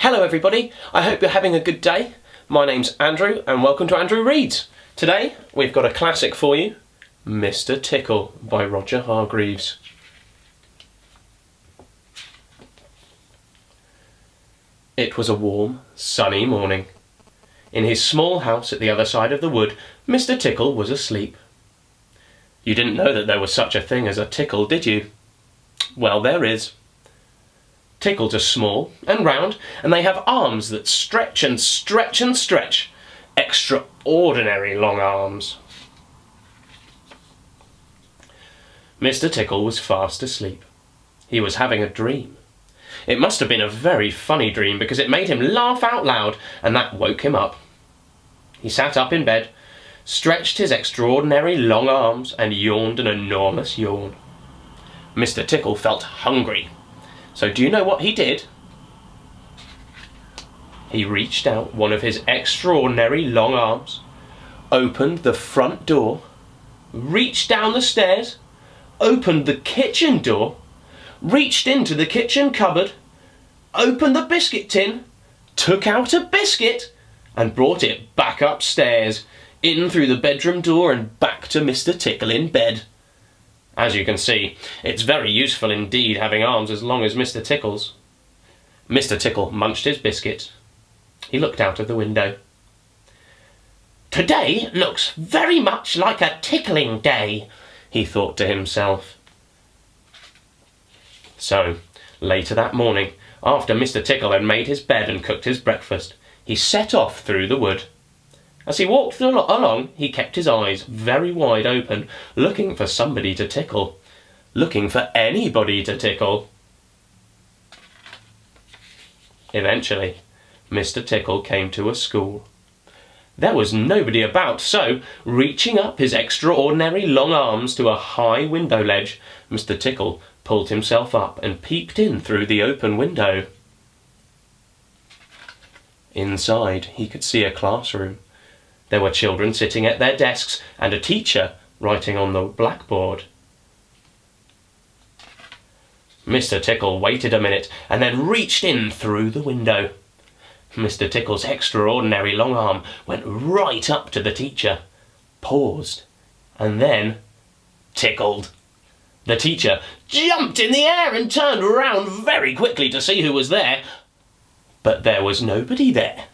Hello everybody, I hope you're having a good day. My name's Andrew and welcome to Andrew Reads. Today we've got a classic for you, Mr Tickle by Roger Hargreaves. It was a warm, sunny morning. In his small house at the other side of the wood, Mr Tickle was asleep. You didn't know that there was such a thing as a tickle, did you? Well, there is. Tickles are small and round, and they have arms that stretch and stretch and stretch. Extraordinary long arms. Mr Tickle was fast asleep. He was having a dream. It must have been a very funny dream because it made him laugh out loud, and that woke him up. He sat up in bed, stretched his extraordinary long arms, and yawned an enormous yawn. Mr Tickle felt hungry. So do you know what he did? He reached out one of his extraordinary long arms, opened the front door, reached down the stairs, opened the kitchen door, reached into the kitchen cupboard, opened the biscuit tin, took out a biscuit, and brought it back upstairs, in through the bedroom door and back to Mr Tickle in bed. As you can see, it's very useful indeed having arms as long as Mr Tickle's. Mr Tickle munched his biscuit. He looked out of the window. "Today looks very much like a tickling day," he thought to himself. So, later that morning, after Mr Tickle had made his bed and cooked his breakfast, he set off through the wood. As he walked along, he kept his eyes very wide open, looking for somebody to tickle. Looking for anybody to tickle. Eventually, Mr Tickle came to a school. There was nobody about, so, reaching up his extraordinary long arms to a high window ledge, Mr Tickle pulled himself up and peeped in through the open window. Inside, he could see a classroom. There were children sitting at their desks and a teacher writing on the blackboard. Mr Tickle waited a minute and then reached in through the window. Mr Tickle's extraordinary long arm went right up to the teacher, paused, and then tickled. The teacher jumped in the air and turned round very quickly to see who was there, but there was nobody there.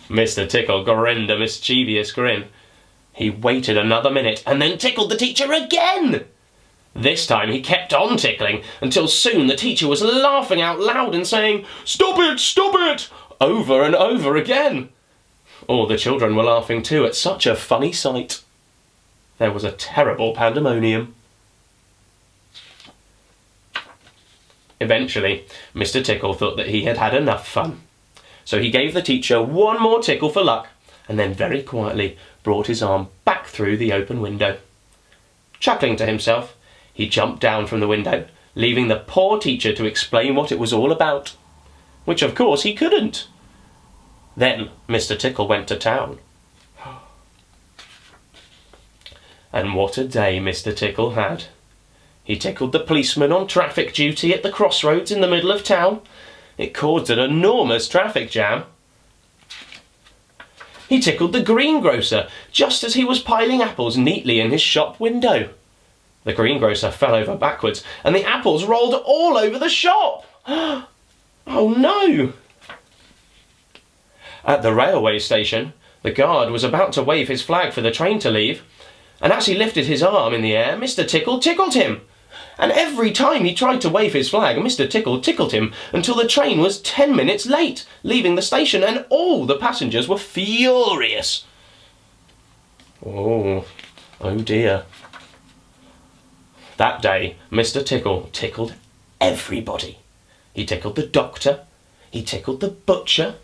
Mr Tickle grinned a mischievous grin. He waited another minute and then tickled the teacher again. This time he kept on tickling until soon the teacher was laughing out loud and saying, "Stop it," over and over again. All the children were laughing too at such a funny sight. There was a terrible pandemonium. Eventually, Mr Tickle thought that he had had enough fun. So he gave the teacher one more tickle for luck, and then very quietly brought his arm back through the open window. Chuckling to himself, he jumped down from the window, leaving the poor teacher to explain what it was all about, which of course he couldn't. Then Mr Tickle went to town. And what a day Mr Tickle had. He tickled the policeman on traffic duty at the crossroads in the middle of town. It caused an enormous traffic jam. He tickled the greengrocer just as he was piling apples neatly in his shop window. The greengrocer fell over backwards and the apples rolled all over the shop. Oh no! At the railway station, the guard was about to wave his flag for the train to leave, and as he lifted his arm in the air, Mr Tickle tickled him. And every time he tried to wave his flag, Mr Tickle tickled him until the train was 10 minutes late, leaving the station, and all the passengers were furious. Oh dear. That day, Mr Tickle tickled everybody. He tickled the doctor, he tickled the butcher.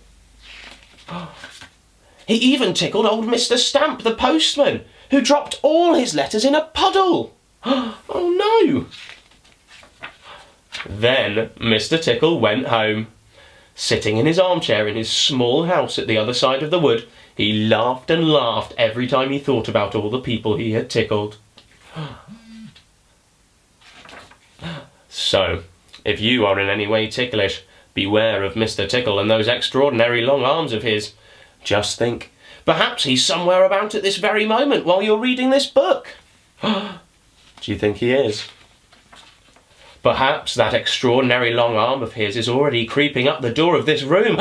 He even tickled old Mr Stamp, the postman, who dropped all his letters in a puddle. Oh no! Then Mr Tickle went home. Sitting in his armchair in his small house at the other side of the wood, he laughed and laughed every time he thought about all the people he had tickled. So, If you are in any way ticklish, beware of Mr Tickle and those extraordinary long arms of his. Just think, perhaps he's somewhere about at this very moment while you're reading this book. Do you think he is? Perhaps that extraordinary long arm of his is already creeping up the door of this room.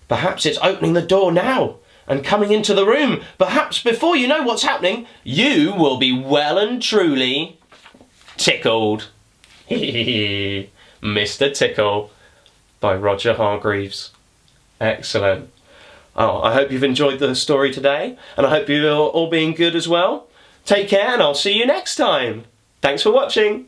Perhaps it's opening the door now and coming into the room. Perhaps before you know what's happening, you will be well and truly tickled. Mr Tickle by Roger Hargreaves. Excellent. Oh, I hope you've enjoyed the story today, and I hope you're all being good as well. Take care, and I'll see you next time. Thanks for watching.